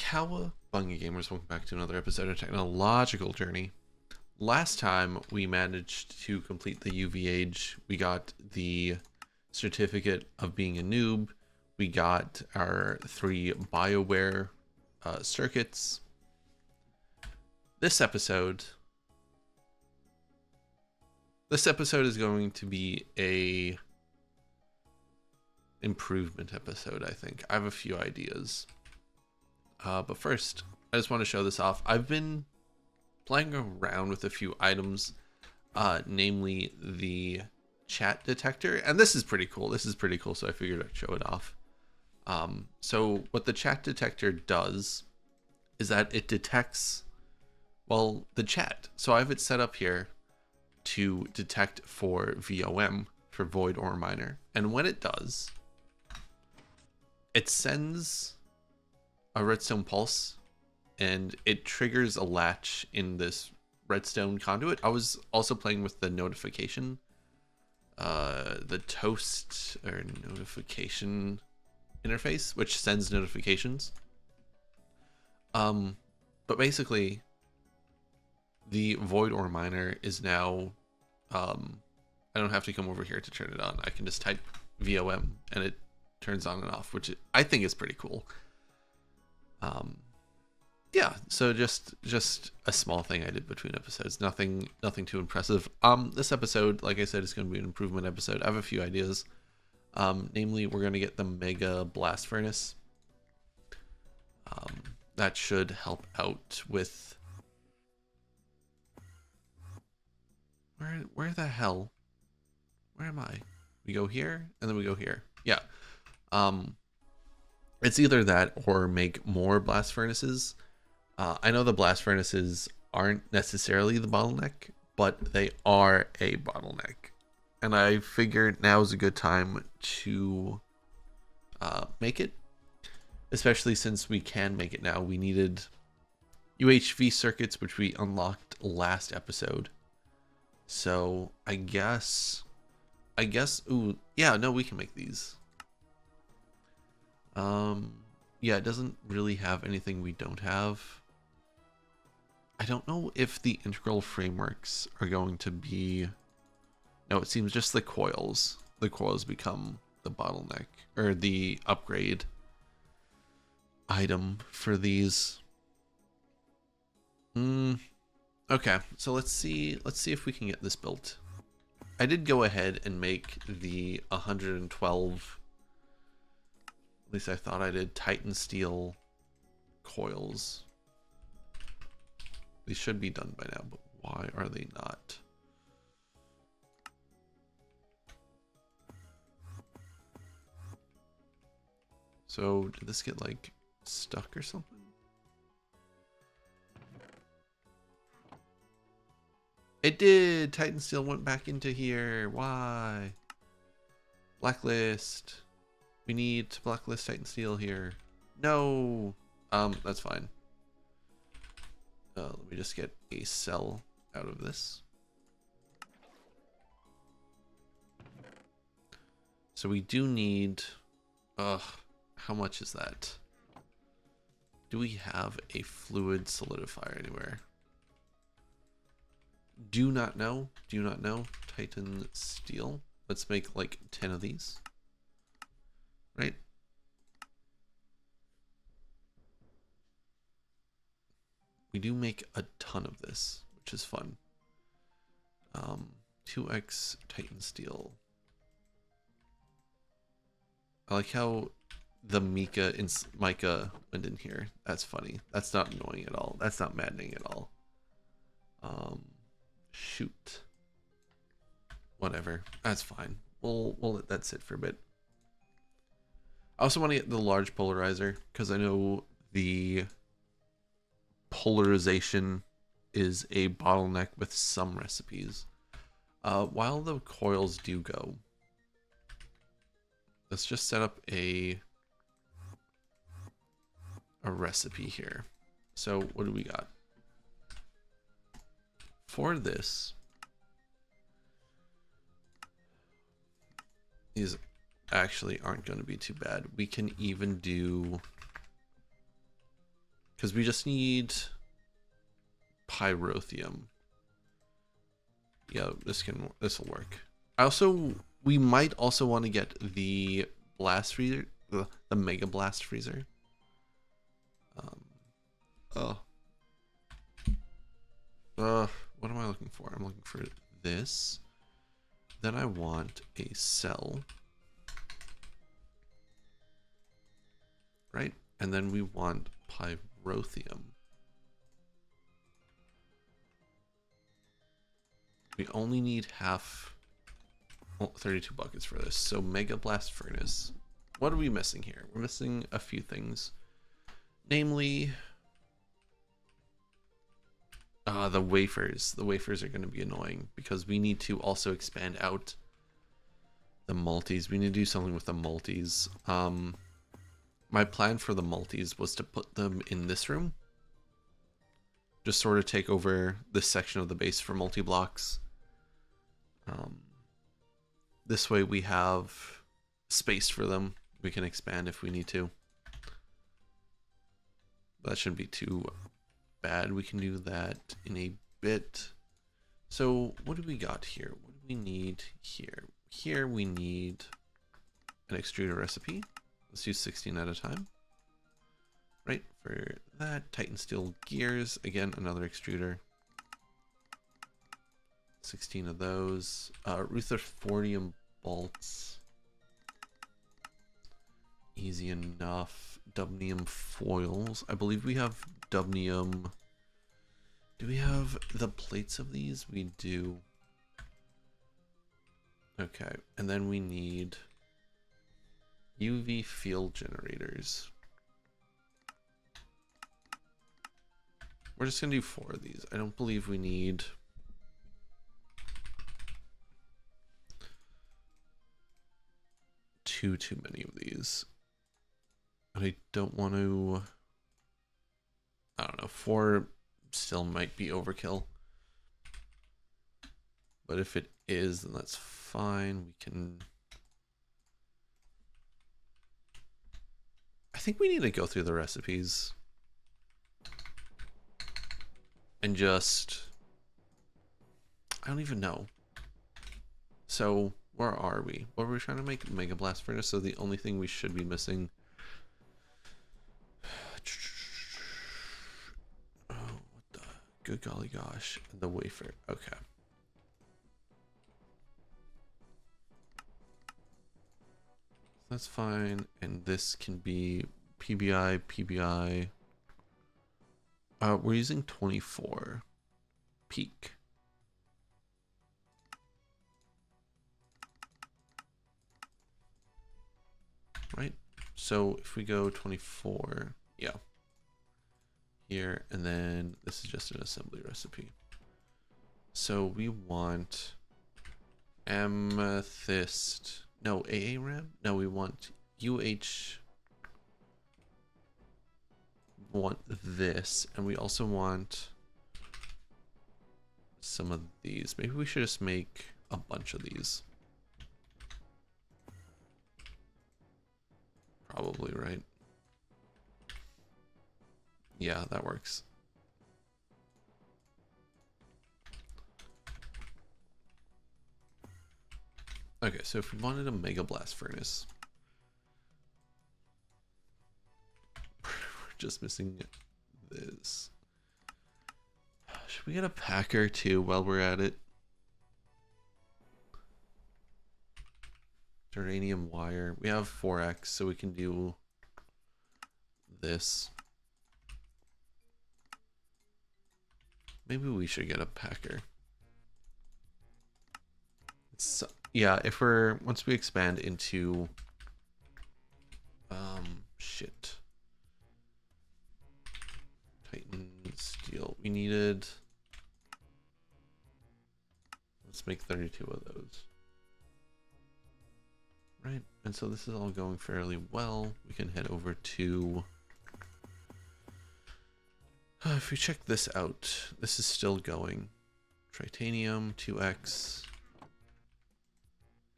Cowabunga gamers, welcome back to another episode of Technological Journey. Last time we managed to complete the UV Age. We got the certificate of being a noob. We got our 3 BioWare circuits. This episode is going to be a improvement episode, I think. I have a few ideas. But first, I just want to show this off. I've been playing around with a few items, namely the chat detector. And this is pretty cool. So I figured I'd show it off. So what the chat detector does is that it detects, well, the chat. So I have it set up here to detect for VOM, for Void or Minor. And when it does, it sends a redstone pulse and it triggers a latch in this redstone conduit. I was also playing with the notification, the toast or notification interface, which sends notifications. But basically the Void or Minor is now, I don't have to come over here to turn it on. I can just type VOM and it turns on and off, which I think is pretty cool. Yeah, so just a small thing I did between episodes, nothing too impressive. This episode, like I said, is going to be an improvement episode. I have a few ideas. Namely, we're going to get the mega blast furnace. That should help out with where the hell, where am I? We go here and then we go here. Yeah. It's either that or make more blast furnaces. I know the blast furnaces aren't necessarily the bottleneck, but they are a bottleneck. And I figured now is a good time to make it, especially since we can make it now. We needed UHV circuits, which we unlocked last episode. So I guess, ooh, yeah, no, we can make these. Yeah, it doesn't really have anything we don't have. I don't know if the integral frameworks are going to be, no, it seems just the coils. The coils become the bottleneck or the upgrade item for these. Okay, so let's see if we can get this built. I did go ahead and make the 112, at least I thought I did, Titan steel coils. They should be done by now, but why are they not? So did this get like stuck or something? It did. Titan steel went back into here. Why? Blacklist. We need to blacklist Titan steel here. No. That's fine. Let me just get a cell out of this. So we do need, how much is that? Do we have a fluid solidifier anywhere? Do not know. Titan steel. Let's make like 10 of these. Right? We do make a ton of this, which is fun. 2x Titan steel. I like how the mica went in here. That's funny. That's not annoying at all. That's not maddening at all. Shoot. Whatever. That's fine. We'll let that sit for a bit. I also want to get the large polarizer because I know the polarization is a bottleneck with some recipes. While the coils do go, let's just set up a recipe here. So what do we got? For this, these actually aren't going to be too bad. We can even do because we just need pyrotheum. Yeah, this will work. We might also want to get the blast freezer, the mega blast freezer. What am I looking for? I'm looking for this. Then I want a cell. Right? And then we want pyrotheum. We only need 32 buckets for this. So mega blast furnace. What are we missing here? We're missing a few things. Namely, the wafers. The wafers are going to be annoying because we need to also expand out the multis. We need to do something with the multis. My plan for the multis was to put them in this room. Just sort of take over this section of the base for multi-blocks. This way we have space for them. We can expand if we need to. That shouldn't be too bad. We can do that in a bit. So what do we got here? What do we need here? Here we need an extruder recipe. Let's use 16 at a time. Right, for that. Titan steel gears. Again, another extruder. 16 of those. Rutherfordium bolts. Easy enough. Dubnium foils. I believe we have dubnium. Do we have the plates of these? We do. Okay, and then we need UV field generators. We're just gonna do 4 of these. I don't believe we need too many of these. And I don't want to, I don't know, 4 still might be overkill. But if it is, then that's fine. We can, I think we need to go through the recipes and just, I don't even know. So where are we? What were we trying to make? Mega blast furnace. So the only thing we should be missing. Oh, what the good golly gosh. The wafer. Okay. That's fine. And this can be PBI, PBI. We're using 24 peak. Right? So if we go 24, yeah. Here, and then this is just an assembly recipe. So we want amethyst. No, AARAM? No, we want UH. Want this, and we also want some of these. Maybe we should just make a bunch of these. Probably, right? Yeah, that works. Okay, so if we wanted a mega blast furnace, we're just missing this. Should we get a packer too while we're at it? Geranium wire. We have 4x, so we can do this. Maybe we should get a packer. Yeah, if we're once we expand into shit. Titan steel. We needed, let's make 32 of those. Right, and so this is all going fairly well. We can head over to, if we check this out, this is still going. Titanium, 2x.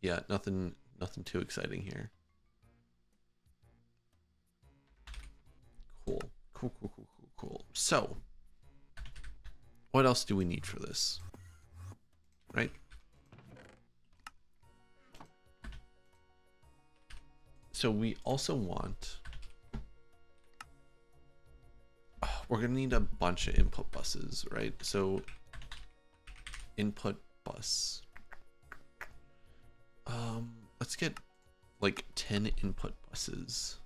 Yeah, nothing too exciting here. Cool. So what else do we need for this? Right? So we also want, we're going to need a bunch of input buses, right? So input bus. Let's get like 10 input buses.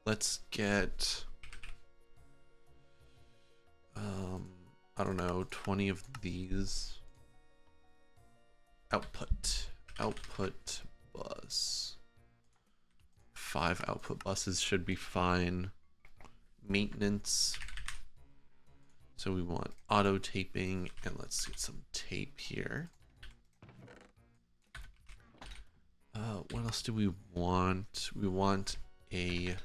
Let's get, I don't know, 20 of these. Output bus. 5 output buses should be fine. Maintenance. So we want auto taping, and let's get some tape here. What else do we want? We want a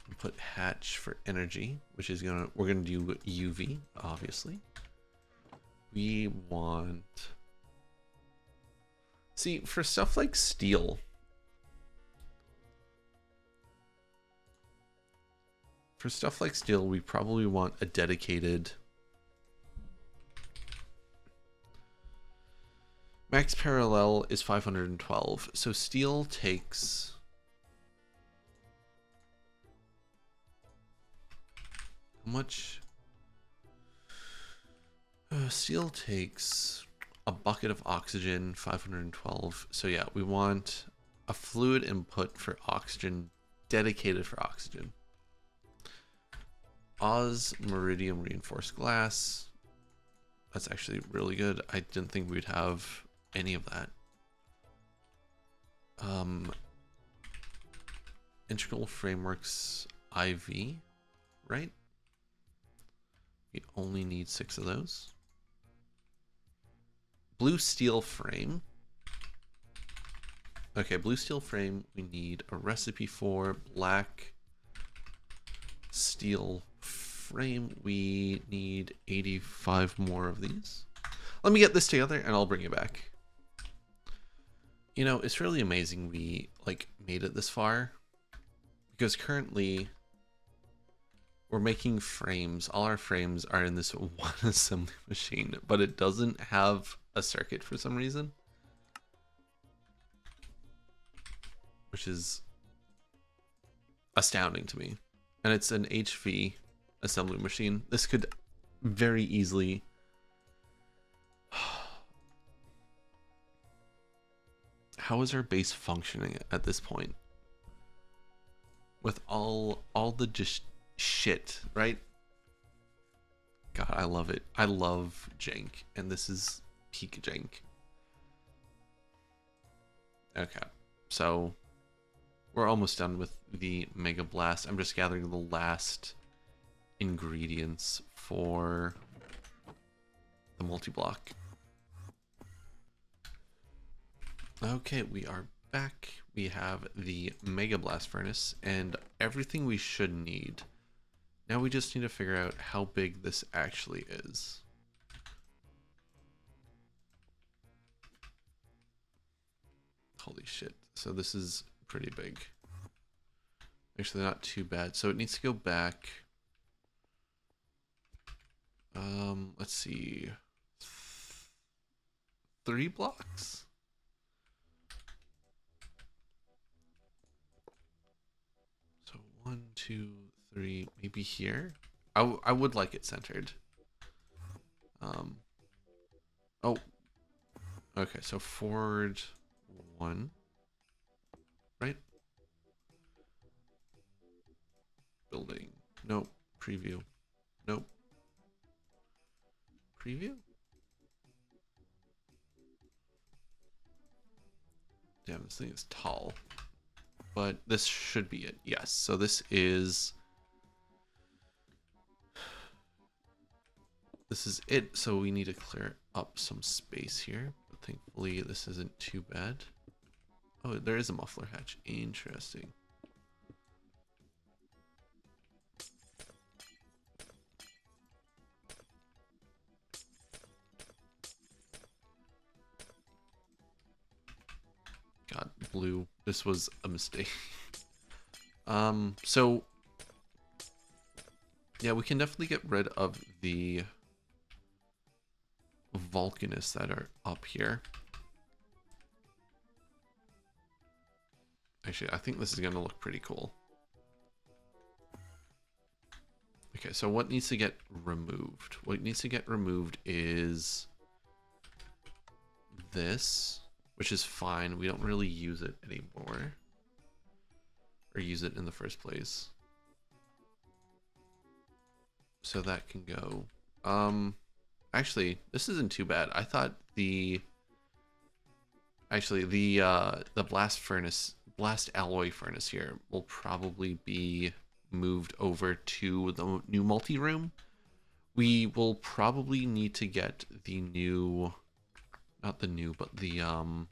input hatch for energy, which is we're gonna do UV, obviously. We want, see, for stuff like steel, we probably want a dedicated max parallel is 512. So steel takes, how much? Steel takes a bucket of oxygen, 512. So yeah, we want a fluid input for oxygen, dedicated for oxygen. Oz Meridium reinforced glass. That's actually really good. I didn't think we'd have any of that. Integral frameworks IV, right? We only need 6 of those. Blue steel frame. Okay, blue steel frame we need a recipe for. Black steel frame, we need 85 more of these. Let me get this together and I'll bring you back. You know, it's really amazing we like made it this far, because currently we're making frames. All our frames are in this one assembly machine, but it doesn't have a circuit for some reason, which is astounding to me. And it's an HV assembly machine. This could very easily, how is our base functioning at this point with all the just shit, right? God, I love it. I love jank, and this is peak jank. Okay, so we're almost done with the Mega Blast. I'm just gathering the last ingredients for the multi-block. Okay, we are back. We have the Mega Blast furnace and everything we should need. Now we just need to figure out how big this actually is. Holy shit. So this is pretty big. Actually, not too bad. So it needs to go back. Let's see. 3 blocks? So 1, 2, 3, maybe here. I would like it centered. Oh. Okay, so forward 1. Right? Building. Nope. Preview. Nope. Preview? Damn, this thing is tall. But this should be it. Yes. So this is it. So we need to clear up some space here. But thankfully this isn't too bad. Oh, there is a muffler hatch. Interesting. God, blue. This was a mistake. So Yeah, we can definitely get rid of the volcanists that are up here. Actually, I think this is going to look pretty cool. Okay, so what needs to get removed? What needs to get removed is this, which is fine. We don't really use it anymore. Or use it in the first place. So that can go. Actually, this isn't too bad. I thought the blast alloy furnace here will probably be moved over to the new multi-room. We will probably need to get the new, not the new, but the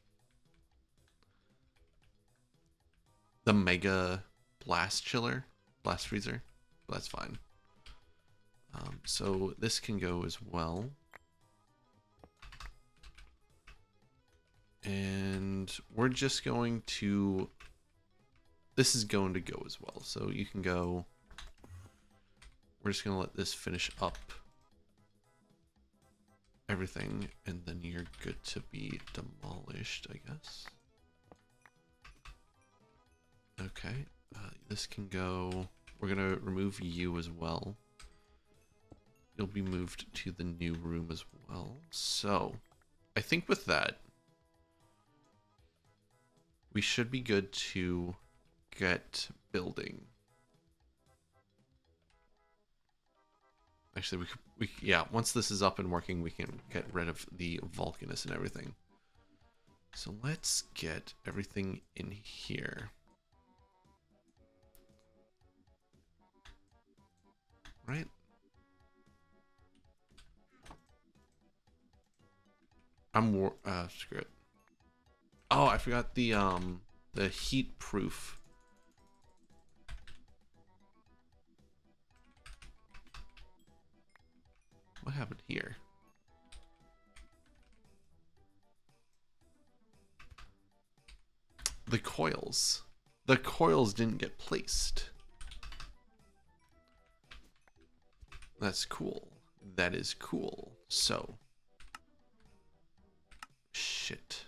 mega blast chiller, blast freezer. That's fine. So this can go as well. And we're just going to, this is going to go as well. So you can go, we're just going to let this finish up everything, and then you're good to be demolished, I guess. Okay, this can go, we're going to remove you as well. You'll be moved to the new room as well. So I think with that, we should be good to get building. Actually, yeah, once this is up and working, we can get rid of the volcanist and everything. So let's get everything in here. Right? Screw it. Oh, I forgot the heat proof. What happened here? The coils. The coils didn't get placed. That's cool. That is cool. So. Shit.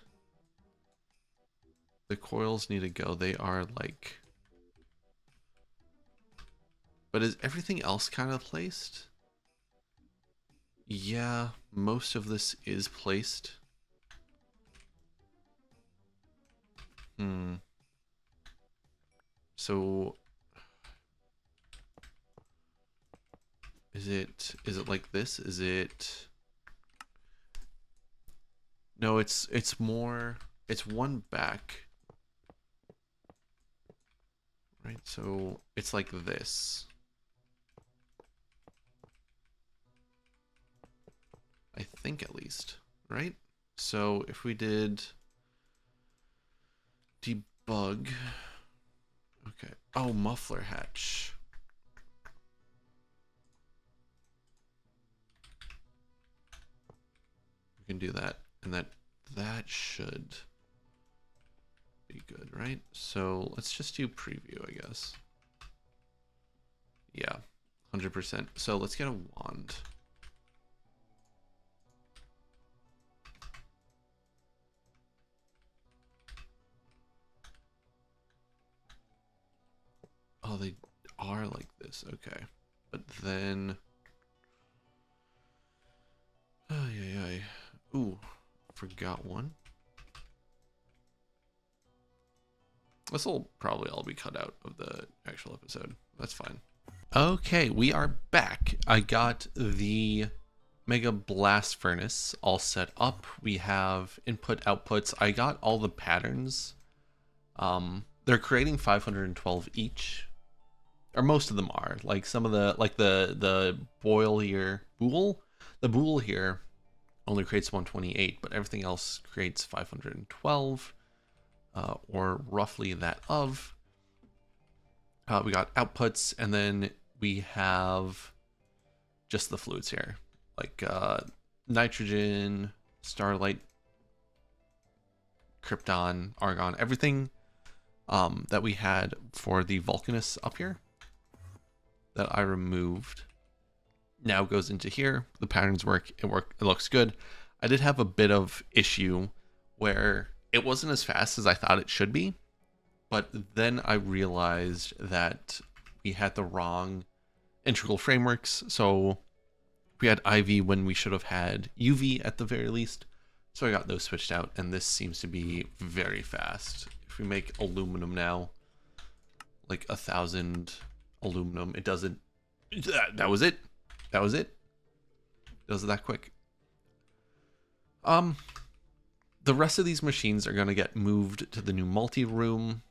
The coils need to go. They are like... But is everything else kind of placed? Yeah, most of this is placed. So... Is it like this? Is it... No, it's more... It's one back. Right, so it's like this. I think at least, right? So if we did debug, okay. Oh, muffler hatch. We can do that, and that should be good, right? So let's just do preview, I guess. Yeah, 100%. So let's get a wand. Oh, they are like this. Okay. But then... Oh, yeah. Ooh, forgot one. This will probably all be cut out of the actual episode. That's fine. Okay, we are back. I got the Mega Blast Furnace all set up. We have input outputs. I got all the patterns. They're creating 512 each. Or most of them are. Like some of the, like the boil here, the bool here only creates 128, but everything else creates 512, or roughly that of. We got outputs, and then we have just the fluids here, like nitrogen, starlight, krypton, argon, everything that we had for the volcanists up here that I removed. now goes into here. The patterns work. It looks good. I did have a bit of issue where it wasn't as fast as I thought it should be, but then I realized that we had the wrong integral frameworks. So we had IV when we should have had UV at the very least. So I got those switched out, and this seems to be very fast. If we make aluminum now, like 1,000 aluminum, it doesn't. That was it. That was it. It does it that quick. The rest of these machines are going to get moved to the new multi-room.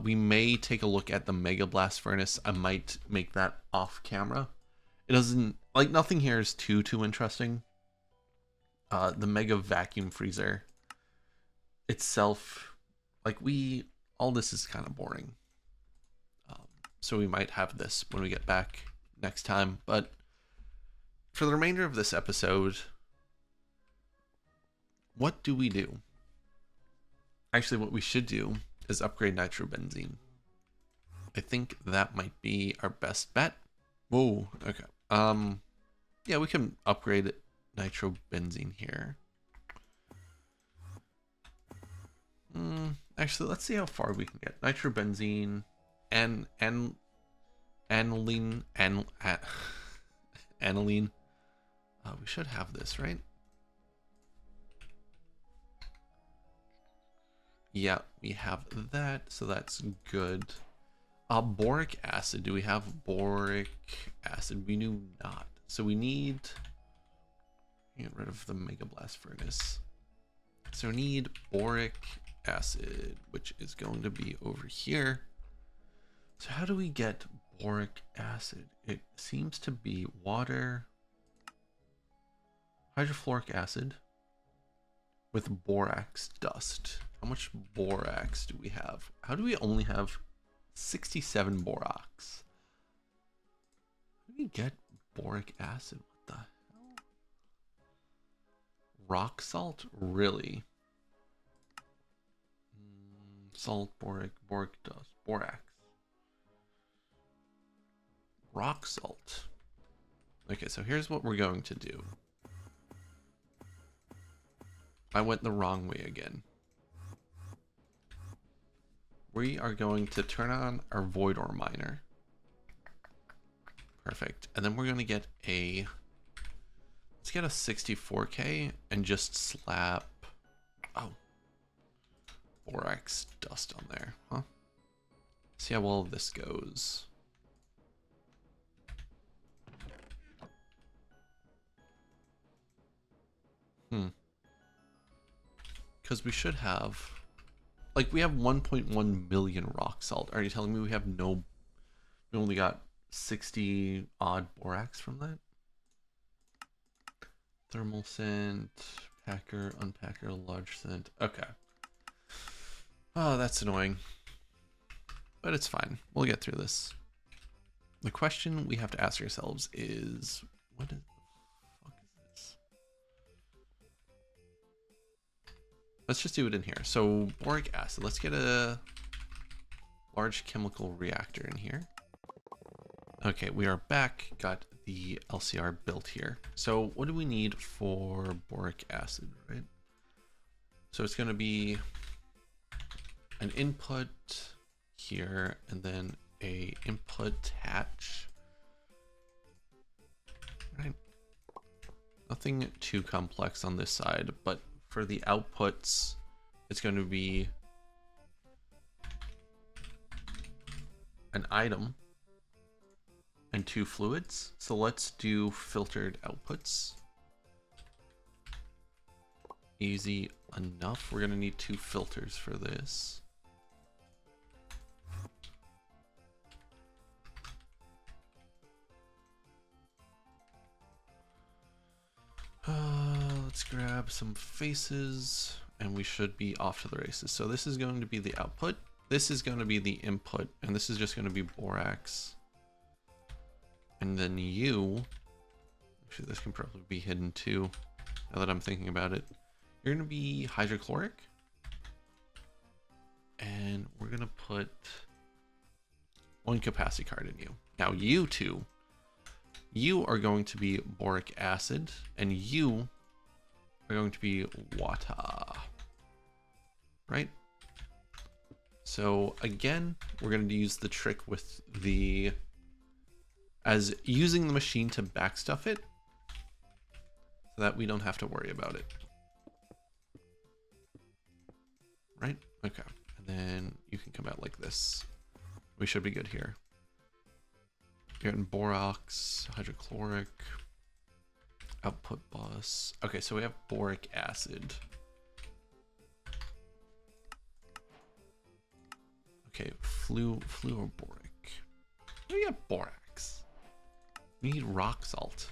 We may take a look at the Mega Blast Furnace. I might make that off camera. It doesn't, like, nothing here is too interesting. The Mega Vacuum Freezer itself, like, all this is kind of boring. So we might have this when we get back next time. But for the remainder of this episode, what do we do? Actually, what we should do is upgrade nitrobenzene. I think that might be our best bet. Whoa, okay. Yeah, we can upgrade nitrobenzene here. Actually, let's see how far we can get. Nitrobenzene and aniline. Aniline. We should have this, right? Yeah, we have that, so that's good. Boric acid. Do we have boric acid? We do not. So we need to get rid of the Mega Blast Furnace. So we need boric acid, which is going to be over here. So how do we get boric acid? It seems to be water, hydrofluoric acid with borax dust. How much borax do we have? How do we only have 67 borax? How do we get boric acid? What the hell? Rock salt? Really? Salt, boric dust, borax. Rock salt. Okay, so here's what we're going to do. I went the wrong way again. We are going to turn on our void ore miner. Perfect. And then we're going to get let's get a 64K and just slap, borax dust on there, huh? See how well this goes. Because we should have, like, we have 1.1 million rock salt. Are you telling me we only got 60 odd borax from that? Thermal scent, packer, unpacker, large scent. Okay. Oh, that's annoying. But it's fine. We'll get through this. The question we have to ask ourselves is, what the fuck is this? Let's just do it in here. So, boric acid. Let's get a large chemical reactor in here. Okay, we are back. Got the LCR built here. So, what do we need for boric acid, right? So, it's going to be an input here, and then a input hatch. Right. Nothing too complex on this side, but for the outputs, it's going to be an item and 2 fluids. So let's do filtered outputs. Easy enough. We're going to need 2 filters for this. Let's grab some faces and we should be off to the races. So this is going to be the output. This is going to be the input, and this is just going to be borax. And then actually this can probably be hidden too, now that I'm thinking about it. You're going to be hydrochloric. And we're going to put 1 capacity card in you. Now you two You are going to be boric acid, and you are going to be water, right? So again, we're going to use the trick with the, as using the machine to backstuff it, so that we don't have to worry about it. Right? Okay. And then you can come out like this. We should be good here. You're getting borax, hydrochloric, output bus. Okay, so we have boric acid. Okay, fluoroboric. We got borax. We need rock salt.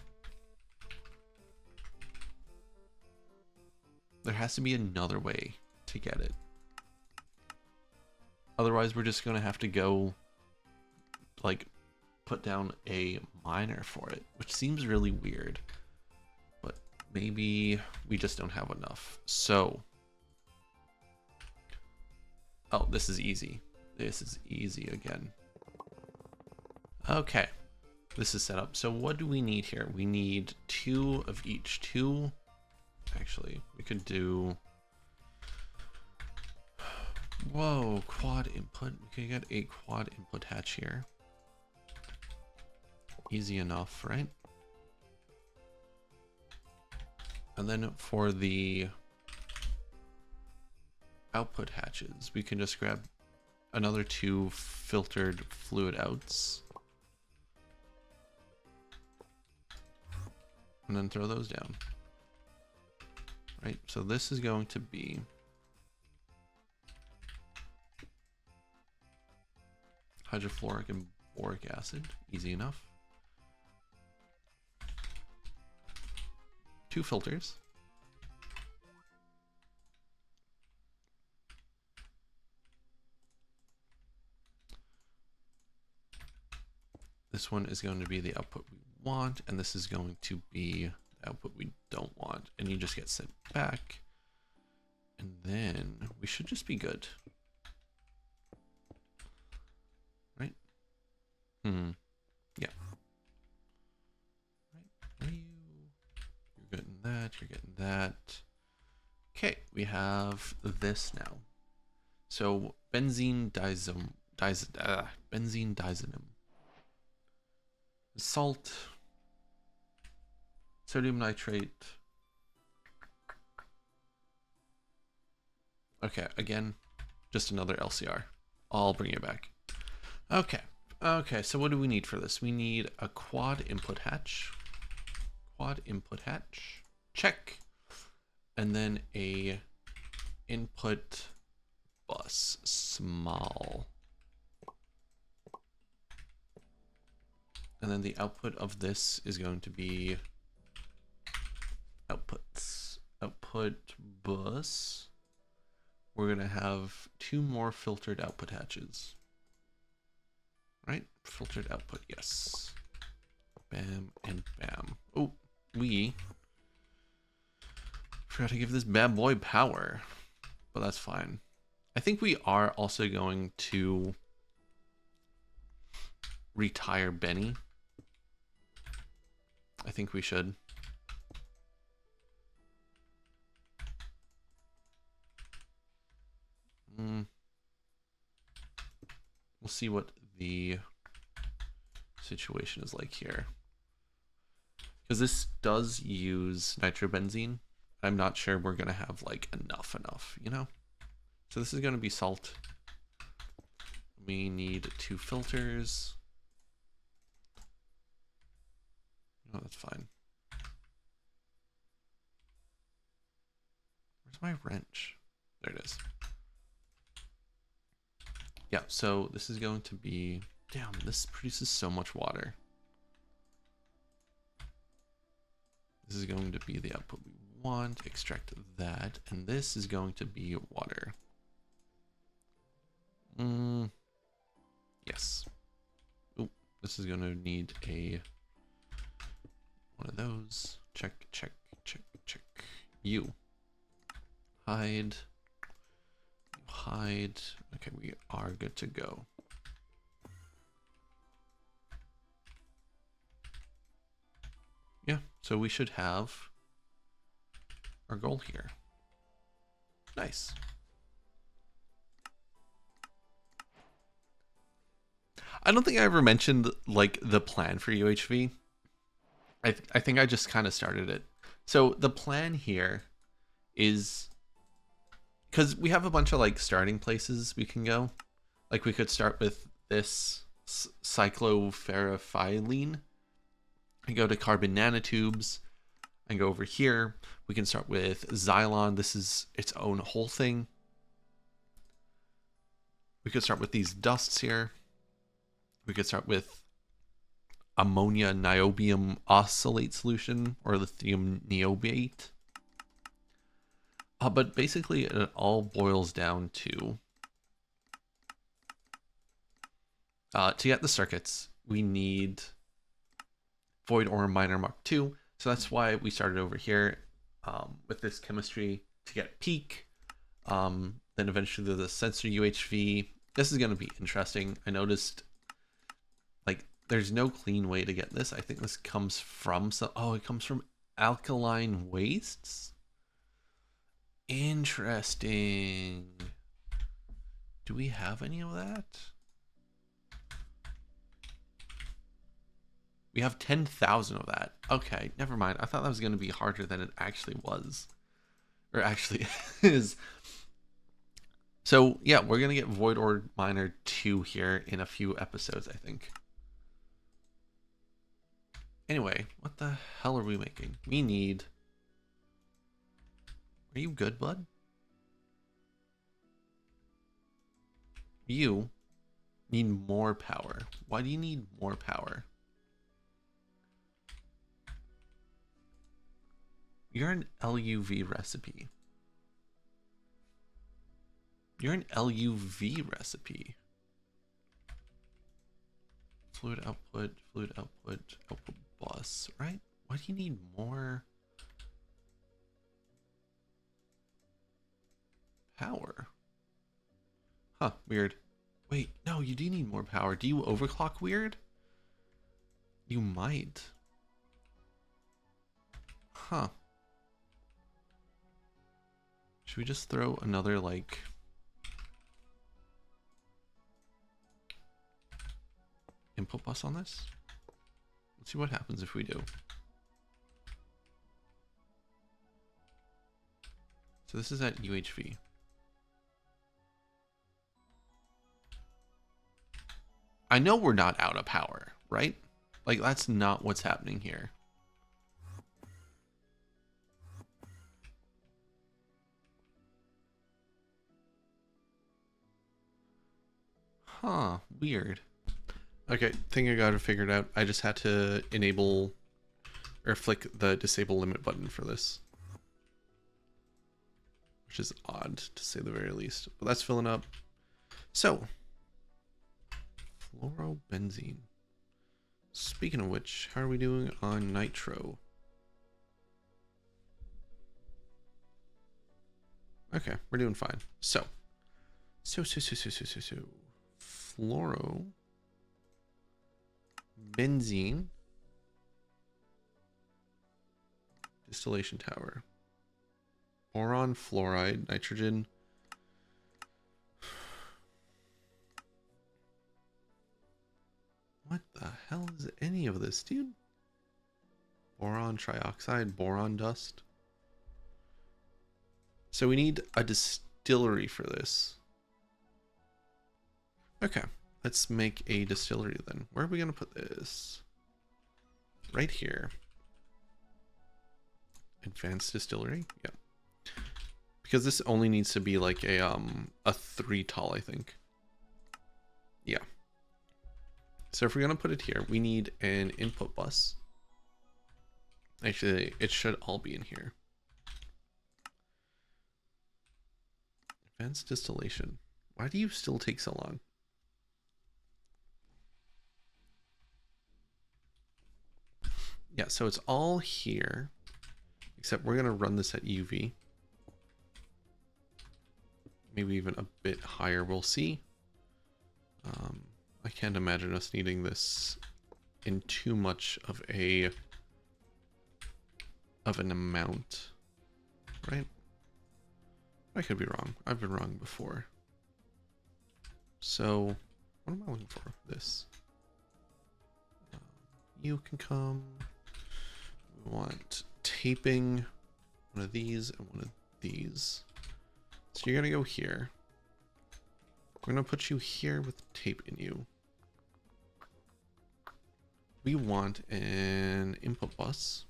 There has to be another way to get it. Otherwise, we're just gonna have to go, like, put down a miner for it, which seems really weird. But maybe we just don't have enough. So, oh, this is easy. This is easy again. Okay, this is set up. So what do we need here? We need 2 of each. 2, actually, we could do, whoa, quad input. We could get a quad input hatch here. Easy enough, right? And then for the output hatches, we can just grab another 2 filtered fluid outs and then throw those down. Right, so this is going to be hydrofluoric and boric acid, easy enough. 2 filters. This one is going to be the output we want, and this is going to be the output we don't want. And you just get sent back. And then we should just be good. Right? Yeah. Right. You're getting that, you're getting that. Okay, we have this now. So benzene benzene diazonum. Salt, sodium nitrate. Okay, again, just another LCR. I'll bring it back. Okay, so what do we need for this? We need a quad input hatch. Quad input hatch, check. And then a input bus, small. And then the output of this is going to be outputs. Output bus. We're going to have 2 more filtered output hatches. Right? Filtered output, yes. Bam and bam. Oh, we forgot to give this bad boy power. But that's fine. I think we are also going to retire Benny. I think we should. We'll see what the situation is like here. Because this does use nitrobenzene. I'm not sure we're going to have like enough, you know? So this is going to be salt. We need 2 filters. Oh, that's fine. Where's my wrench? There it is. Yeah, so this is going to be, damn, this produces so much water. This is going to be the output we want. Extract that, and this is going to be water. Yes. Oh, this is going to need a one of those. Check, check, check, check. You hide. You hide. Okay, we are good to go. Yeah, so we should have our goal here. Nice. I don't think I ever mentioned like the plan for UHV. I think I just kind of started it. So the plan here is because we have a bunch of like starting places we can go. Like we could start with this cycloferrophylline and go to carbon nanotubes and go over here. We can start with Xylon. This is its own whole thing. We could start with these dusts here. We could start with ammonia niobium oscillate solution or lithium niobate. But basically it all boils down to get the circuits, we need void ore miner Mark II. So that's why we started over here with this chemistry to get peak. Then eventually the sensor UHV. This is going to be interesting. I noticed like there's no clean way to get this. I think this comes from some. Oh, it comes from alkaline wastes. Interesting. Do we have any of that? We have 10,000 of that. Okay, never mind. I thought that was going to be harder than it actually was. Or actually is. So, yeah, we're going to get Void Ore Miner 2 here in a few episodes, I think. Anyway, what the hell are we making? We need... Are you good, bud? You need more power. Why do you need more power? You're an LUV recipe. You're an LUV recipe. Fluid output, output bus, right? Why do you need more power? Huh, weird. Wait, no, you do need more power. Do you overclock weird? You might. Huh. Should we just throw another, like... input bus on this? Let's see what happens if we do. So this is at UHV. I know we're not out of power, right? Like, that's not what's happening here. Huh, weird. Okay, think I got it figured out. I just had to enable or flick the disable limit button for this. Which is odd to say the very least. But that's filling up. So, Fluoro Benzene. Speaking of which, how are we doing on nitro? Okay, we're doing fine. So Fluoro Benzene distillation tower. Boron fluoride, nitrogen. What the hell is any of this, dude? Boron trioxide, boron dust. So we need a distillery for this. Okay, let's make a distillery then. Where are we going to put this? Right here. Advanced distillery? Yeah. Because this only needs to be like a 3 tall, I think. Yeah. So if we're going to put it here, we need an input bus. Actually, it should all be in here. Advanced distillation. Why do you still take so long? Yeah, so it's all here, except we're going to run this at UV. Maybe even a bit higher, we'll see. I can't imagine us needing this in too much of a of an amount, right? I could be wrong. I've been wrong before. So what am I looking for? This. You can come. We want taping, one of these and one of these. So you're gonna go here. We're gonna put you here with tape in you. We want an input bus,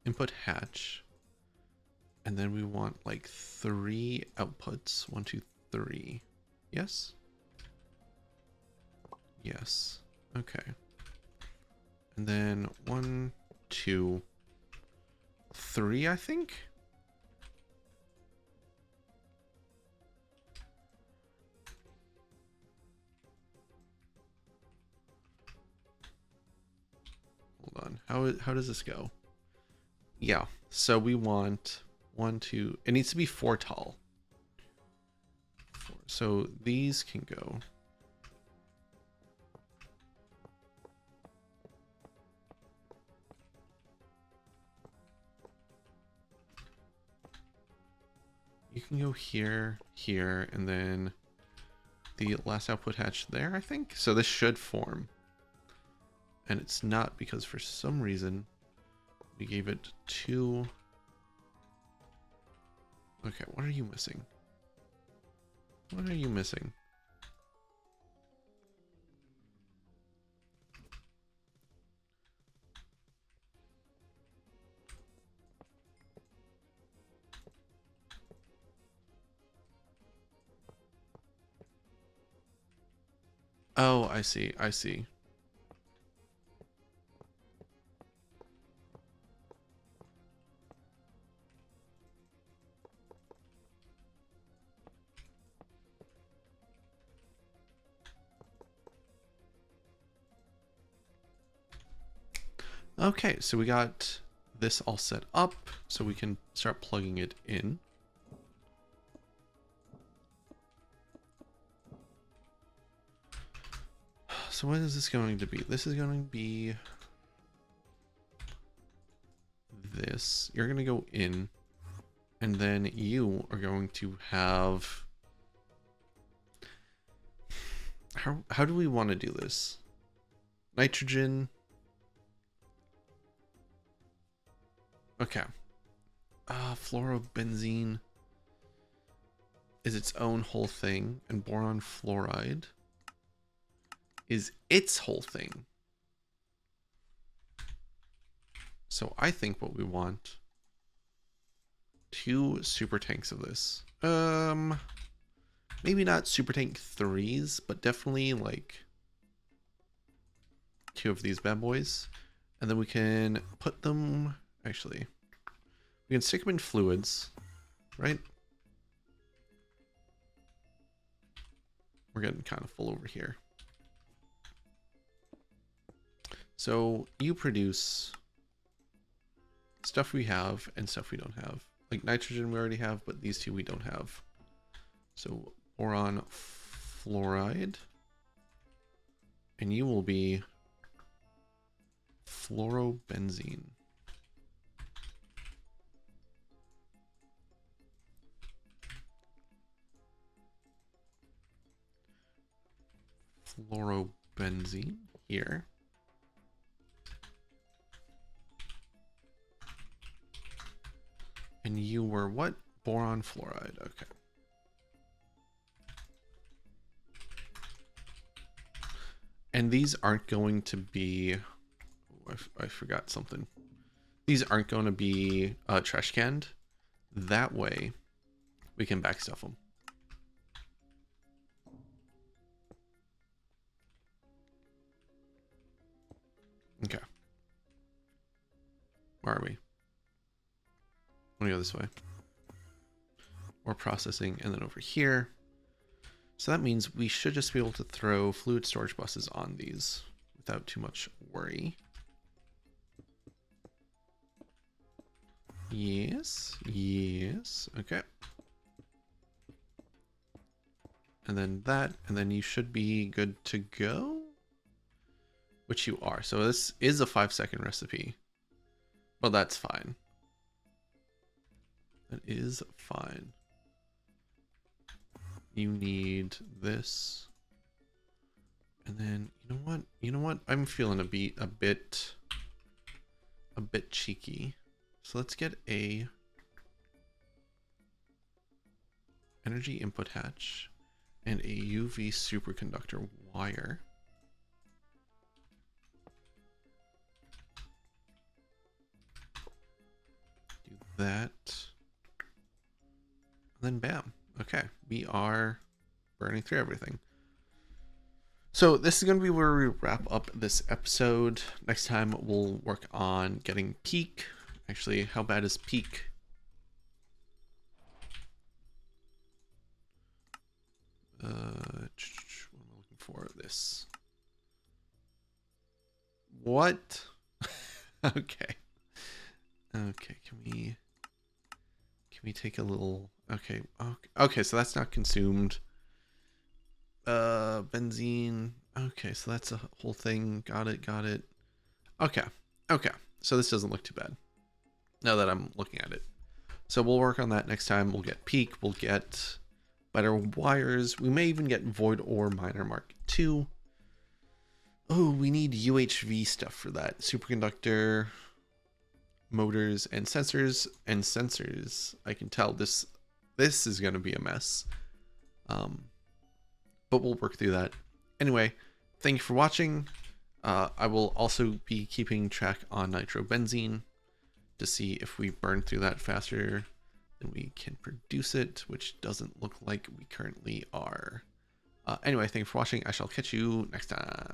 input hatch, and then we want like 3 outputs. 1, 2, 3. Yes? Yes. Okay. And then 1, 2, 3, I think? Hold on. How does this go? Yeah. So we want 1, 2. It needs to be 4 tall. 4. So these can go. You can go here, here, and then the last output hatch there, I think. So this should form. And it's not because for some reason we gave it 2. Okay, what are you missing? What are you missing? Oh, I see. I see. Okay, so we got this all set up, so we can start plugging it in. So what is this going to be? This is going to be this. You're going to go in, and then you are going to have... How do we want to do this? Nitrogen... Okay. Fluoro Benzene is its own whole thing, and boron fluoride is its whole thing. So I think what we want, 2 super tanks of this. Maybe not super tank 3s, but definitely like 2 of these bad boys. And then we can put them... Actually, we can stick them in fluids, right? We're getting kind of full over here. So you produce stuff we have and stuff we don't have. Like nitrogen we already have, but these 2 we don't have. So boron fluoride. And you will be Fluoro Benzene. Fluoro Benzene here. And you were what? Boron fluoride. Okay. And these aren't going to be... I forgot something. These aren't going to be trash canned. That way we can backstuff them. Okay. Where are we? I want to go this way. Or processing, and then over here. So that means we should just be able to throw fluid storage buses on these without too much worry. Yes, yes, okay. And then that, and then you should be good to go. Which you are. So this is a 5-second recipe. Well, that's fine. That is fine. You need this. And then, you know what? You know what? I'm feeling a bit cheeky. So let's get a energy input hatch and a UV superconductor wire. Do that. And then bam. Okay, we are burning through everything. So this is going to be where we wrap up this episode. Next time we'll work on getting peak. Actually, how bad is peak? What am I looking for? This. What? Okay. Okay, can we take a little... Okay, okay, so that's not consumed. Benzene. Okay, so that's a whole thing. Got it. Okay, so this doesn't look too bad now that I'm looking at it. So we'll work on that next time. We'll get peak, we'll get better wires. We may even get void ore miner mark 2. Oh, we need UHV stuff for that. Superconductor, motors, and sensors. I can tell this is going to be a mess. But we'll work through that. Anyway, thank you for watching. I will also be keeping track on nitrobenzene to see if we burn through that faster than we can produce it, which doesn't look like we currently are. Anyway, thank you for watching. I shall catch you next time.